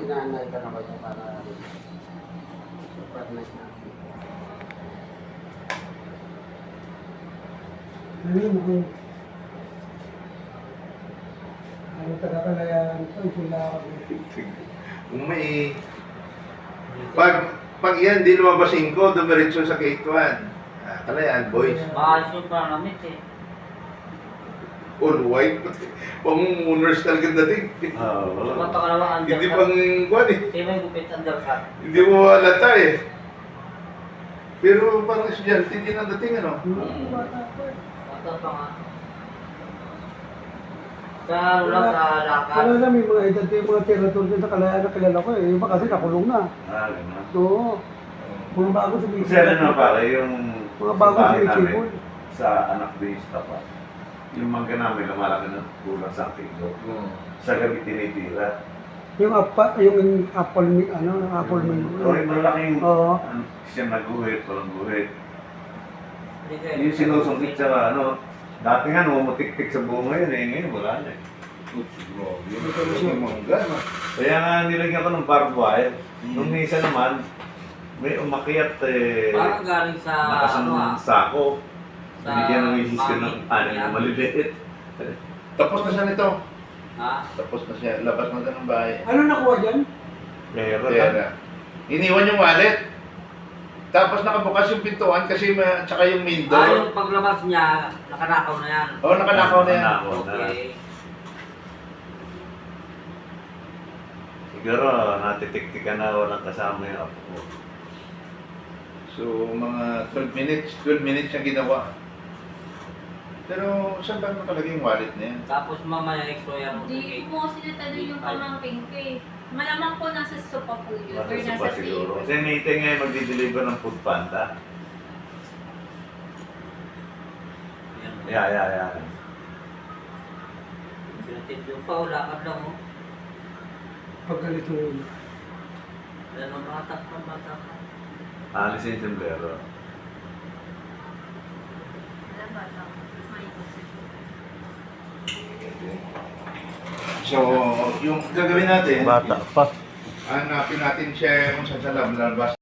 inaanay ka na ba niya para super nice natin. Ano mo kung ano taga-Kalayaan ito, sila ako. Kung may... Pag yan, di lumabas 5, dumiretso sa gate 1. Kalayaan, boys. Mahal yung panamit eh. All white. Pang-owners talaga dating. Wala pa kalawang Hindi undercut. pang kuwan eh. Kaya may gupit undercut. Hindi mo halata eh. Pero parang estudyante din ang dating ano. Bata ko eh. Bata pa nga. Sa ulang sa lakad. Wala na, may mga edad yung mga tirator din sa Kalayaan na kilala ko eh. Yung iba kasi nakulong na. Gano'n. Oo. Mga bago sa Kasi alam na pare, yung Mga bago bahay sa namin, Bicibol. sa anak base pa. Yung mangga namin, lumalaki ng kulang sa kilo. Sa gabi tinitira. Yung apple, apple mango. O yung malaking, Oo. siya naguhit, walang guhit. Hindi kayo. Yung sinusungkit sa dati nga numutik-tik sa bunga yun eh, ngayon wala na eh. Yung mangga, no? Kaya nga nilagyan ko ng barbed wire. Nung isa naman, may umakyat Parang galing sa nakasang sako. Sa Binigyan ng misis ko ng mami. anin na maliliit. Tapos na siya nito. Ha? Tapos na siya. Labas na siya ng bahay. Ano nakuha dyan? Pero Kaya iniwan yung wallet. Tapos nakabukas yung pintuan kasi tsaka yung main door. Yung paglabas niya, nakanakaw na yan. Oo, nakanakaw na yan. Okay. Siguro natitik-tikan na walang kasama yung apo ko. So, mga 12 minutes yung ginawa. Pero, saan ba nakalagay yung wallet na yan? Tapos mamaya explorer mo sa Hindi gate. ko kasi natanong yung pamangking ko eh. Malamang po nasa sopa po yun. Or Nasa nasa pa siguro. table. Kasi natin ngayon magdi-deliver ng food panda. Yan. Yeah. Pinatid yung pa, lakad lang oh. Pag ganito yun. Yan ang bata pa. Alisin yung sombrero. Alam ba lang? May So, yung gagawin natin, pa. hanapin natin siya kung saan sa labas.